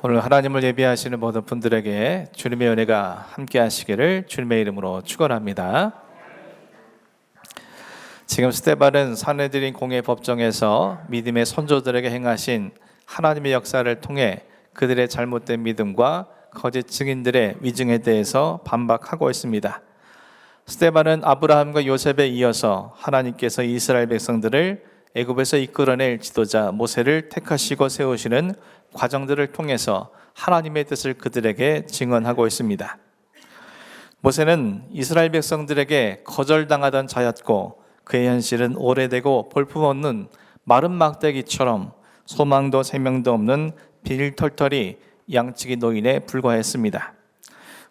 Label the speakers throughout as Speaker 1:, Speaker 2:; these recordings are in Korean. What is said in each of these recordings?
Speaker 1: 오늘 하나님을 예배하시는 모든 분들에게 주님의 은혜가 함께 하시기를 주님의 이름으로 축원합니다. 지금 스데반은 산헤드린 공회 법정에서 믿음의 선조들에게 행하신 하나님의 역사를 통해 그들의 잘못된 믿음과 거짓 증인들의 위증에 대해서 반박하고 있습니다. 스데반은 아브라함과 요셉에 이어서 하나님께서 이스라엘 백성들을 애굽에서 이끌어낼 지도자 모세를 택하시고 세우시는 과정들을 통해서 하나님의 뜻을 그들에게 증언하고 있습니다. 모세는 이스라엘 백성들에게 거절당하던 자였고 그의 현실은 오래되고 볼품없는 마른 막대기처럼 소망도 생명도 없는 비닐털털이 양치기 노인에 불과했습니다.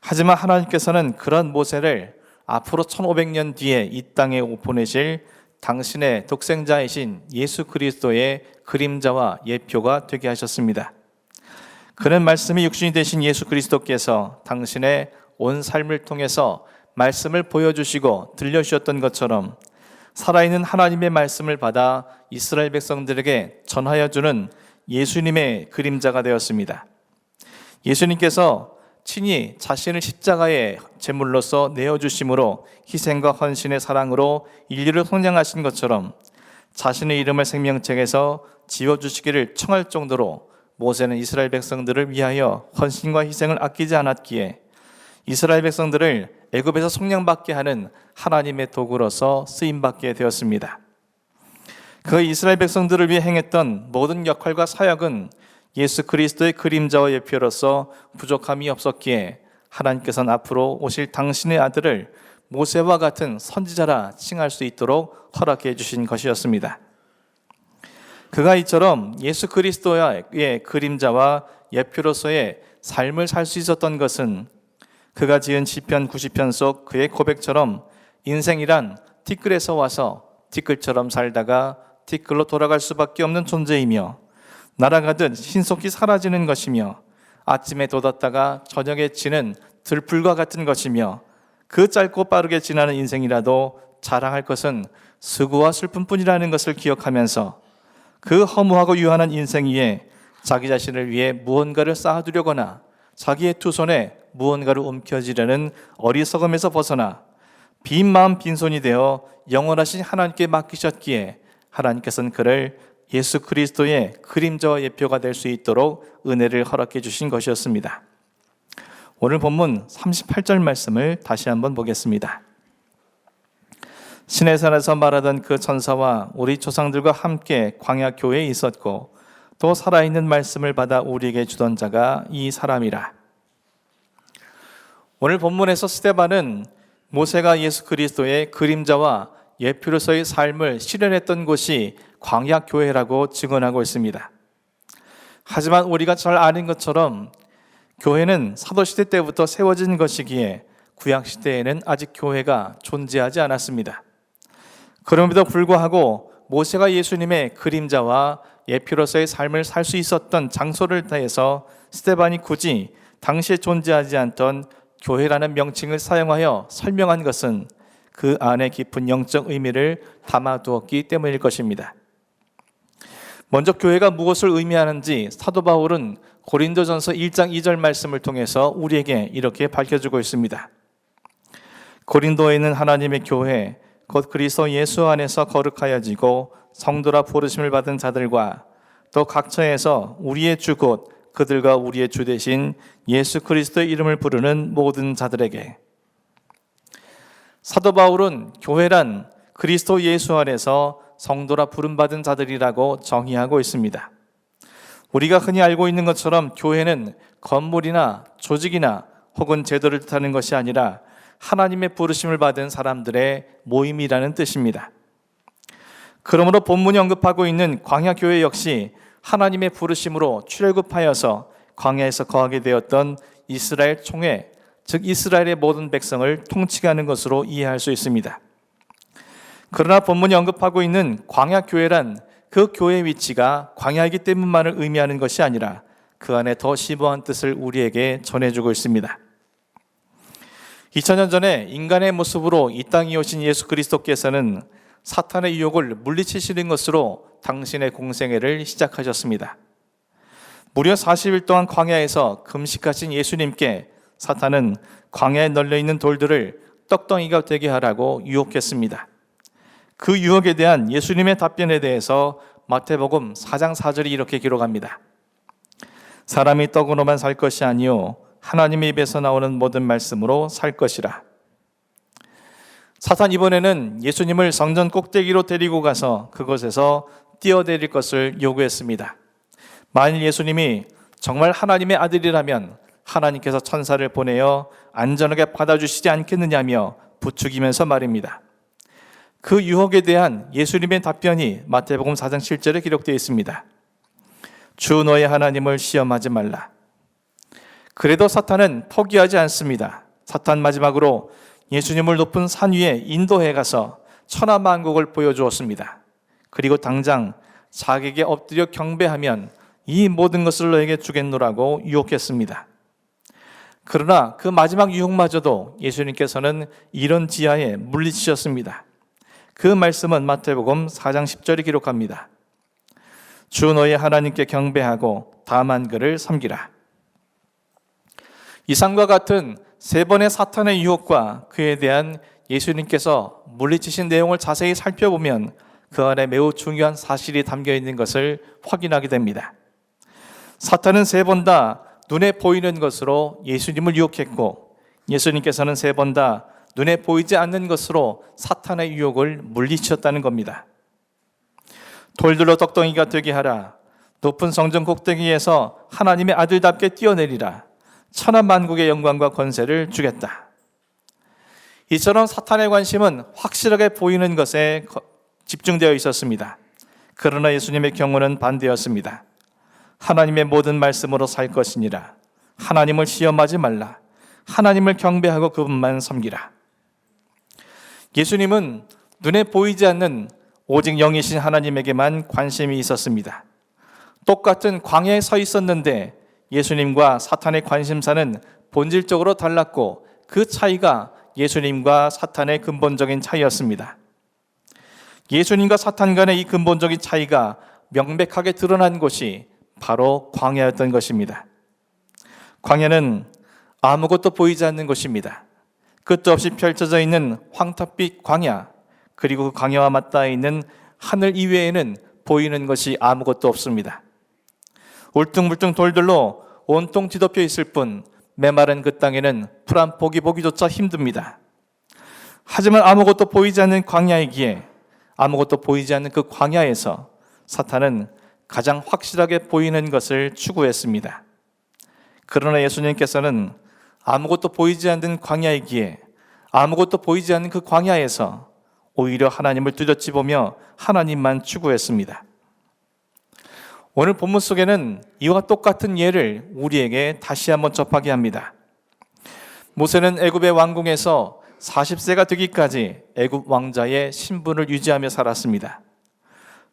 Speaker 1: 하지만 하나님께서는 그런 모세를 앞으로 1500년 뒤에 이 땅에 보내실 당신의 독생자이신 예수 그리스도의 그림자와 예표가 되게 하셨습니다. 그런 말씀이 육신이 되신 예수 그리스도께서 당신의 온 삶을 통해서 말씀을 보여주시고 들려주셨던 것처럼 살아있는 하나님의 말씀을 받아 이스라엘 백성들에게 전하여 주는 예수님의 그림자가 되었습니다. 예수님께서 친히 자신을 십자가의 제물로서 내어주심으로 희생과 헌신의 사랑으로 인류를 속량하신 것처럼 자신의 이름을 생명책에서 지워주시기를 청할 정도로 모세는 이스라엘 백성들을 위하여 헌신과 희생을 아끼지 않았기에 이스라엘 백성들을 애굽에서 속량받게 하는 하나님의 도구로서 쓰임받게 되었습니다. 그 이스라엘 백성들을 위해 행했던 모든 역할과 사역은 예수 그리스도의 그림자와 예표로서 부족함이 없었기에 하나님께서는 앞으로 오실 당신의 아들을 모세와 같은 선지자라 칭할 수 있도록 허락해 주신 것이었습니다. 그가 이처럼 예수 그리스도의 그림자와 예표로서의 삶을 살 수 있었던 것은 그가 지은 시편 90편 속 그의 고백처럼 인생이란 티끌에서 와서 티끌처럼 살다가 티끌로 돌아갈 수밖에 없는 존재이며 날아가듯 신속히 사라지는 것이며 아침에 돋았다가 저녁에 지는 들풀과 같은 것이며 그 짧고 빠르게 지나는 인생이라도 자랑할 것은 수고와 슬픔뿐이라는 것을 기억하면서 그 허무하고 유한한 인생 위에 자기 자신을 위해 무언가를 쌓아두려거나 자기의 두 손에 무언가를 움켜쥐려는 어리석음에서 벗어나 빈 마음 빈손이 되어 영원하신 하나님께 맡기셨기에 하나님께서는 그를 예수 그리스도의 그림자와 예표가 될 수 있도록 은혜를 허락해 주신 것이었습니다. 오늘 본문 38절 말씀을 다시 한번 보겠습니다. 시내산에서 말하던 그 천사와 우리 조상들과 함께 광야 교회에 있었고 또 살아있는 말씀을 받아 우리에게 주던 자가 이 사람이라. 오늘 본문에서 스데반은 모세가 예수 그리스도의 그림자와 예표로서의 삶을 실현했던 곳이 광야 교회라고 증언하고 있습니다. 하지만 우리가 잘 아는 것처럼 교회는 사도시대 때부터 세워진 것이기에 구약시대에는 아직 교회가 존재하지 않았습니다. 그럼에도 불구하고 모세가 예수님의 그림자와 예표로서의 삶을 살 수 있었던 장소를 더해서 스데반이 굳이 당시에 존재하지 않던 교회라는 명칭을 사용하여 설명한 것은 그 안에 깊은 영적 의미를 담아두었기 때문일 것입니다. 먼저 교회가 무엇을 의미하는지 사도 바울은 고린도전서 1장 2절 말씀을 통해서 우리에게 이렇게 밝혀주고 있습니다. 고린도에 있는 하나님의 교회 곧 그리스도 예수 안에서 거룩하여지고 성도라 부르심을 받은 자들과 또 각처에서 우리의 주 곧 그들과 우리의 주 되신 예수 그리스도의 이름을 부르는 모든 자들에게. 사도 바울은 교회란 그리스도 예수 안에서 성도라 부름받은 자들이라고 정의하고 있습니다. 우리가 흔히 알고 있는 것처럼 교회는 건물이나 조직이나 혹은 제도를 뜻하는 것이 아니라 하나님의 부르심을 받은 사람들의 모임이라는 뜻입니다. 그러므로 본문이 언급하고 있는 광야교회 역시 하나님의 부르심으로 출애굽하여서 광야에서 거하게 되었던 이스라엘 총회, 즉 이스라엘의 모든 백성을 통치게 하는 것으로 이해할 수 있습니다. 그러나 본문이 언급하고 있는 광야교회란 그 교회의 위치가 광야이기 때문만을 의미하는 것이 아니라 그 안에 더 심오한 뜻을 우리에게 전해주고 있습니다. 2000년 전에 인간의 모습으로 이 땅에 오신 예수 그리스도께서는 사탄의 유혹을 물리치시는 것으로 당신의 공생애를 시작하셨습니다. 무려 40일 동안 광야에서 금식하신 예수님께 사탄은 광야에 널려있는 돌들을 떡덩이가 되게 하라고 유혹했습니다. 그 유혹에 대한 예수님의 답변에 대해서 마태복음 4장 4절이 이렇게 기록합니다. 사람이 떡으로만 살 것이 아니요 하나님의 입에서 나오는 모든 말씀으로 살 것이라. 사탄 이번에는 예수님을 성전 꼭대기로 데리고 가서 그곳에서 뛰어내릴 것을 요구했습니다. 만일 예수님이 정말 하나님의 아들이라면 하나님께서 천사를 보내어 안전하게 받아주시지 않겠느냐며 부추기면서 말입니다. 그 유혹에 대한 예수님의 답변이 마태복음 4장 7절에 기록되어 있습니다. 주 너의 하나님을 시험하지 말라. 그래도 사탄은 포기하지 않습니다. 사탄 마지막으로 예수님을 높은 산 위에 인도해 가서 천하만국을 보여주었습니다. 그리고 당장 자기에게 엎드려 경배하면 이 모든 것을 너에게 주겠노라고 유혹했습니다. 그러나 그 마지막 유혹마저도 예수님께서는 이런 지하에 물리치셨습니다. 그 말씀은 마태복음 4장 10절이 기록합니다. 주 너의 하나님께 경배하고 다만 그를 섬기라. 이상과 같은 세 번의 사탄의 유혹과 그에 대한 예수님께서 물리치신 내용을 자세히 살펴보면 그 안에 매우 중요한 사실이 담겨 있는 것을 확인하게 됩니다. 사탄은 세 번 다 눈에 보이는 것으로 예수님을 유혹했고 예수님께서는 세 번 다 눈에 보이지 않는 것으로 사탄의 유혹을 물리치셨다는 겁니다. 돌들로 떡덩이가 되게 하라. 높은 성전 꼭대기에서 하나님의 아들답게 뛰어내리라. 천하만국의 영광과 권세를 주겠다. 이처럼 사탄의 관심은 확실하게 보이는 것에 집중되어 있었습니다. 그러나 예수님의 경우는 반대였습니다. 하나님의 모든 말씀으로 살 것이니라. 하나님을 시험하지 말라. 하나님을 경배하고 그분만 섬기라. 예수님은 눈에 보이지 않는 오직 영이신 하나님에게만 관심이 있었습니다. 똑같은 광야에 서 있었는데 예수님과 사탄의 관심사는 본질적으로 달랐고 그 차이가 예수님과 사탄의 근본적인 차이였습니다. 예수님과 사탄 간의 이 근본적인 차이가 명백하게 드러난 곳이 바로 광야였던 것입니다. 광야는 아무것도 보이지 않는 곳입니다. 끝도 없이 펼쳐져 있는 황탑빛 광야, 그리고 그 광야와 맞닿아 있는 하늘 이외에는 보이는 것이 아무것도 없습니다. 울퉁불퉁 돌들로 온통 뒤덮여 있을 뿐 메마른 그 땅에는 풀 한 포기 보기조차 힘듭니다. 하지만 아무것도 보이지 않는 광야이기에 아무것도 보이지 않는 그 광야에서 사탄은 가장 확실하게 보이는 것을 추구했습니다. 그러나 예수님께서는 아무것도 보이지 않는 광야이기에 아무것도 보이지 않는 그 광야에서 오히려 하나님을 뚜렷이 보며 하나님만 추구했습니다. 오늘 본문 속에는 이와 똑같은 예를 우리에게 다시 한번 접하게 합니다. 모세는 애굽의 왕궁에서 40세가 되기까지 애굽 왕자의 신분을 유지하며 살았습니다.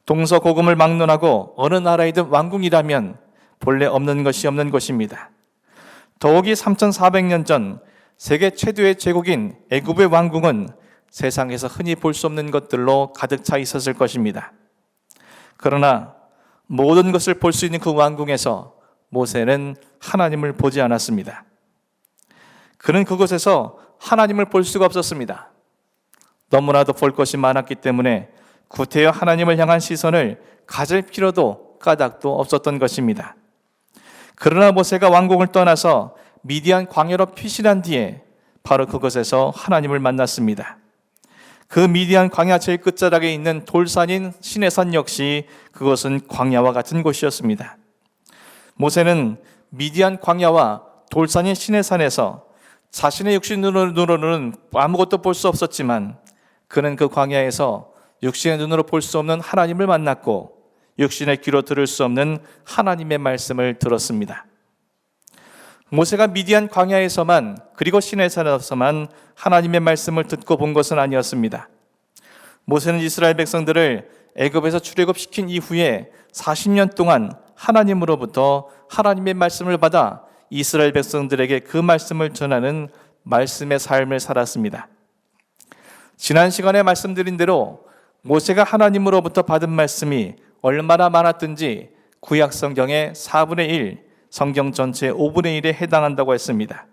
Speaker 1: 동서고금을 막론하고 어느 나라이든 왕궁이라면 본래 없는 것이 없는 곳입니다. 더욱이 3400년 전 세계 최대의 제국인 애굽의 왕궁은 세상에서 흔히 볼 수 없는 것들로 가득 차 있었을 것입니다. 그러나 모든 것을 볼 수 있는 그 왕궁에서 모세는 하나님을 보지 않았습니다. 그는 그곳에서 하나님을 볼 수가 없었습니다. 너무나도 볼 것이 많았기 때문에 구태여 하나님을 향한 시선을 가질 필요도 까닭도 없었던 것입니다. 그러나 모세가 왕궁을 떠나서 미디안 광야로 피신한 뒤에 바로 그곳에서 하나님을 만났습니다. 그 미디안 광야 제일 끝자락에 있는 돌산인 시내산 역시 그것은 광야와 같은 곳이었습니다. 모세는 미디안 광야와 돌산인 시내산에서 자신의 육신으로는 아무것도 볼 수 없었지만 그는 그 광야에서 육신의 눈으로 볼 수 없는 하나님을 만났고 육신의 귀로 들을 수 없는 하나님의 말씀을 들었습니다. 모세가 미디안 광야에서만 그리고 시내산에서만 하나님의 말씀을 듣고 본 것은 아니었습니다. 모세는 이스라엘 백성들을 애굽에서 출애굽시킨 이후에 40년 동안 하나님으로부터 하나님의 말씀을 받아 이스라엘 백성들에게 그 말씀을 전하는 말씀의 삶을 살았습니다. 지난 시간에 말씀드린 대로 모세가 하나님으로부터 받은 말씀이 얼마나 많았든지 구약 성경의 4분의 1, 성경 전체의 5분의 1에 해당한다고 했습니다.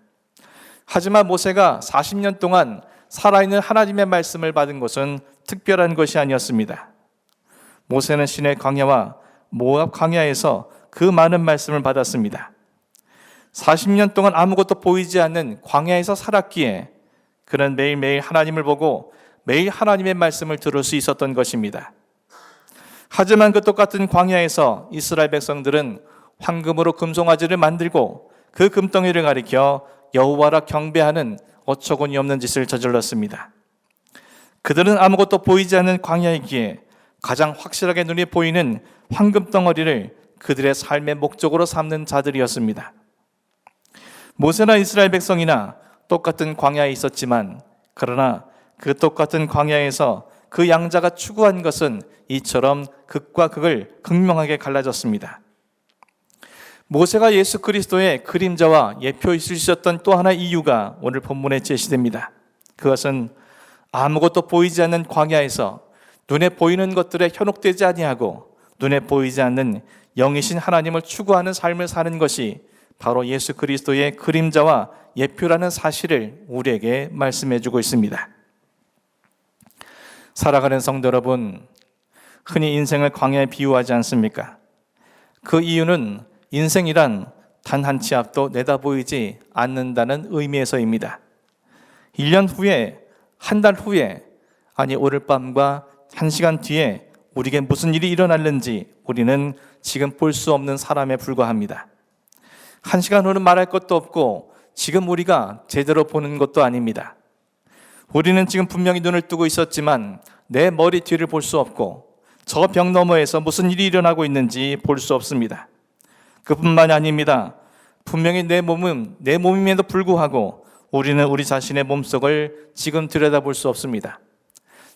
Speaker 1: 하지만 모세가 40년 동안 살아있는 하나님의 말씀을 받은 것은 특별한 것이 아니었습니다. 모세는 시내 광야와 모압 광야에서 그 많은 말씀을 받았습니다. 40년 동안 아무것도 보이지 않는 광야에서 살았기에 그는 매일매일 하나님을 보고 매일 하나님의 말씀을 들을 수 있었던 것입니다. 하지만 그 똑같은 광야에서 이스라엘 백성들은 황금으로 금송아지를 만들고 그 금덩이를 가리켜 여호와라 경배하는 어처구니 없는 짓을 저질렀습니다. 그들은 아무것도 보이지 않는 광야이기에 가장 확실하게 눈에 보이는 황금 덩어리를 그들의 삶의 목적으로 삼는 자들이었습니다. 모세나 이스라엘 백성이나 똑같은 광야에 있었지만 그러나 그 똑같은 광야에서 그 양자가 추구한 것은 이처럼 극과 극을 극명하게 갈라졌습니다. 모세가 예수 그리스도의 그림자와 예표일 수 있었던 또 하나의 이유가 오늘 본문에 제시됩니다. 그것은 아무것도 보이지 않는 광야에서 눈에 보이는 것들에 현혹되지 아니하고 눈에 보이지 않는 영이신 하나님을 추구하는 삶을 사는 것이 바로 예수 그리스도의 그림자와 예표라는 사실을 우리에게 말씀해 주고 있습니다. 살아가는 성도 여러분, 흔히 인생을 광야에 비유하지 않습니까? 그 이유는 인생이란 단 한 치 앞도 내다보이지 않는다는 의미에서입니다. 1년 후에, 한 달 후에, 아니 오늘 밤과 1시간 뒤에 우리에게 무슨 일이 일어날는지 우리는 지금 볼 수 없는 사람에 불과합니다. 1시간 후는 말할 것도 없고 지금 우리가 제대로 보는 것도 아닙니다. 우리는 지금 분명히 눈을 뜨고 있었지만 내 머리 뒤를 볼 수 없고 저 벽 너머에서 무슨 일이 일어나고 있는지 볼 수 없습니다. 그뿐만이 아닙니다. 분명히 내 몸은 내 몸임에도 불구하고 우리는 우리 자신의 몸속을 지금 들여다볼 수 없습니다.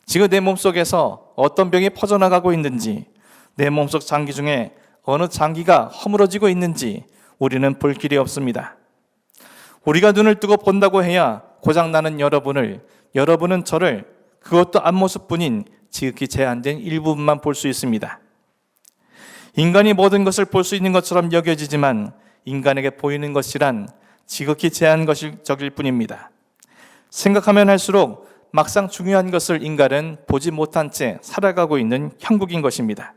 Speaker 1: 지금 내 몸속에서 어떤 병이 퍼져나가고 있는지, 내 몸속 장기 중에 어느 장기가 허물어지고 있는지 우리는 볼 길이 없습니다. 우리가 눈을 뜨고 본다고 해야 고장나는 여러분은 저를 그것도 앞모습뿐인 지극히 제한된 일부분만 볼 수 있습니다. 인간이 모든 것을 볼 수 있는 것처럼 여겨지지만 인간에게 보이는 것이란 지극히 제한적일 뿐입니다. 생각하면 할수록 막상 중요한 것을 인간은 보지 못한 채 살아가고 있는 형국인 것입니다.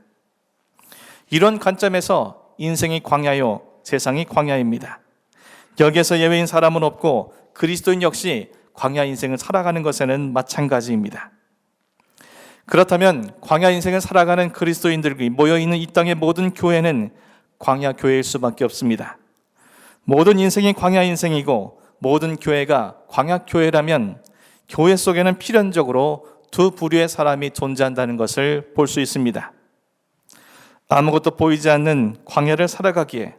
Speaker 1: 이런 관점에서 인생이 광야요, 세상이 광야입니다. 여기에서 예외인 사람은 없고 그리스도인 역시 광야 인생을 살아가는 것에는 마찬가지입니다. 그렇다면 광야 인생을 살아가는 그리스도인들이 모여있는 이 땅의 모든 교회는 광야 교회일 수밖에 없습니다. 모든 인생이 광야 인생이고 모든 교회가 광야 교회라면 교회 속에는 필연적으로 두 부류의 사람이 존재한다는 것을 볼 수 있습니다. 아무것도 보이지 않는 광야를 살아가기에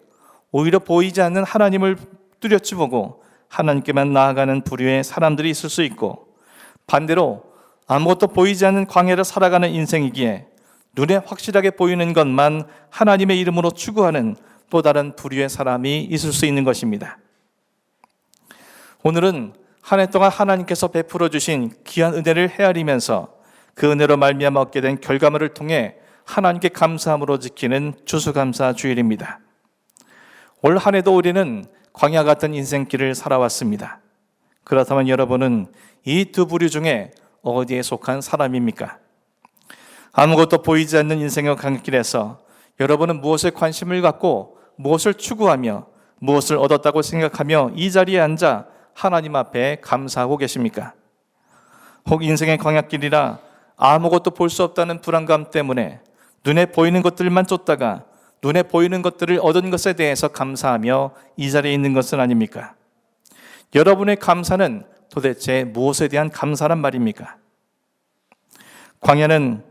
Speaker 1: 오히려 보이지 않는 하나님을 뚜렷이 보고 하나님께만 나아가는 부류의 사람들이 있을 수 있고, 반대로 아무것도 보이지 않는 광야를 살아가는 인생이기에 눈에 확실하게 보이는 것만 하나님의 이름으로 추구하는 또 다른 부류의 사람이 있을 수 있는 것입니다. 오늘은 한 해 동안 하나님께서 베풀어 주신 귀한 은혜를 헤아리면서 그 은혜로 말미암아 얻게 된 결과물을 통해 하나님께 감사함으로 지키는 추수감사 주일입니다. 올 한 해도 우리는 광야 같은 인생길을 살아왔습니다. 그렇다면 여러분은 이 두 부류 중에 어디에 속한 사람입니까? 아무것도 보이지 않는 인생의 광야길에서 여러분은 무엇에 관심을 갖고 무엇을 추구하며 무엇을 얻었다고 생각하며 이 자리에 앉아 하나님 앞에 감사하고 계십니까? 혹 인생의 광야길이라 아무것도 볼 수 없다는 불안감 때문에 눈에 보이는 것들만 쫓다가 눈에 보이는 것들을 얻은 것에 대해서 감사하며 이 자리에 있는 것은 아닙니까? 여러분의 감사는 도대체 무엇에 대한 감사란 말입니까? 광야는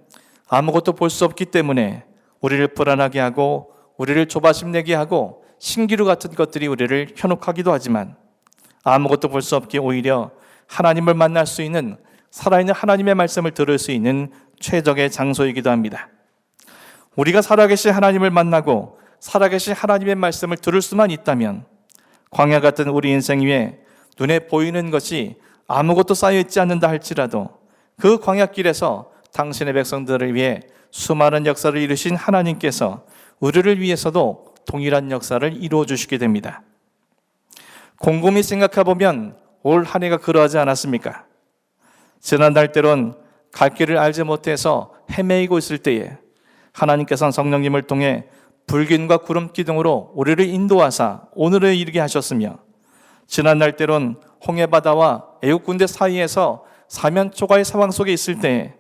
Speaker 1: 아무것도 볼 수 없기 때문에 우리를 불안하게 하고 우리를 조바심 내게 하고 신기루 같은 것들이 우리를 현혹하기도 하지만 아무것도 볼 수 없기에 오히려 하나님을 만날 수 있는 살아있는 하나님의 말씀을 들을 수 있는 최적의 장소이기도 합니다. 우리가 살아계신 하나님을 만나고 살아계신 하나님의 말씀을 들을 수만 있다면 광야 같은 우리 인생 위에 눈에 보이는 것이 아무것도 쌓여있지 않는다 할지라도 그 광야길에서 당신의 백성들을 위해 수많은 역사를 이루신 하나님께서 우리를 위해서도 동일한 역사를 이루어 주시게 됩니다. 곰곰이 생각해 보면 올 한 해가 그러하지 않았습니까? 지난달 때론 갈 길을 알지 못해서 헤매이고 있을 때에 하나님께서는 성령님을 통해 불균과 구름 기둥으로 우리를 인도하사 오늘에 이르게 하셨으며, 지난날 때론 홍해바다와 애국 군대 사이에서 사면초가의 상황 속에 있을 때에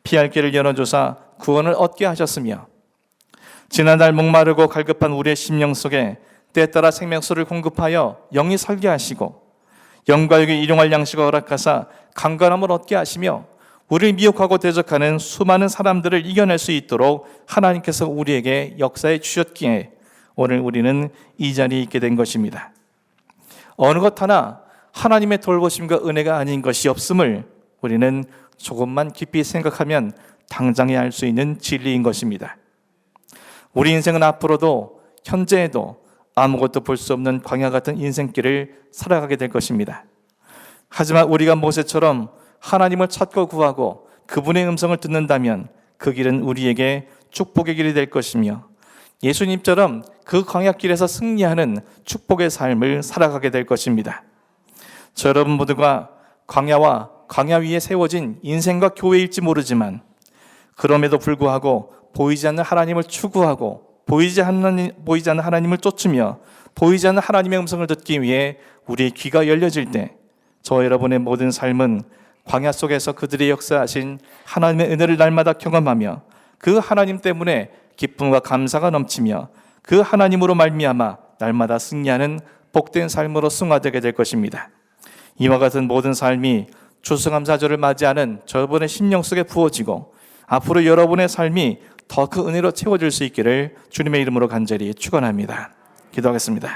Speaker 1: 피할 길을 열어주사 구원을 얻게 하셨으며, 지난날 목마르고 갈급한 우리의 심령 속에 때에 따라 생명수를 공급하여 영이 살게 하시고, 영과 육이 일용할 양식을 허락하사 강건함을 얻게 하시며, 우리를 미혹하고 대적하는 수많은 사람들을 이겨낼 수 있도록 하나님께서 우리에게 역사해 주셨기에 오늘 우리는 이 자리에 있게 된 것입니다. 어느 것 하나 하나님의 돌보심과 은혜가 아닌 것이 없음을 우리는 조금만 깊이 생각하면 당장에 알 수 있는 진리인 것입니다. 우리 인생은 앞으로도 현재에도 아무것도 볼 수 없는 광야 같은 인생길을 살아가게 될 것입니다. 하지만 우리가 모세처럼 하나님을 찾고 구하고 그분의 음성을 듣는다면 그 길은 우리에게 축복의 길이 될 것이며, 예수님처럼 그 광야길에서 승리하는 축복의 삶을 살아가게 될 것입니다. 저 여러분 모두가 광야와 광야 위에 세워진 인생과 교회일지 모르지만, 그럼에도 불구하고 보이지 않는 하나님을 추구하고 보이지 않는 하나님을 쫓으며 보이지 않는 하나님의 음성을 듣기 위해 우리의 귀가 열려질 때, 저 여러분의 모든 삶은 광야 속에서 그들의 역사하신 하나님의 은혜를 날마다 경험하며 그 하나님 때문에 기쁨과 감사가 넘치며 그 하나님으로 말미암아 날마다 승리하는 복된 삶으로 승화되게 될 것입니다. 이와 같은 모든 삶이 추수감사절을 맞이하는 여러분의 심령 속에 부어지고 앞으로 여러분의 삶이 더 그 은혜로 채워질 수 있기를 주님의 이름으로 간절히 축원합니다. 기도하겠습니다.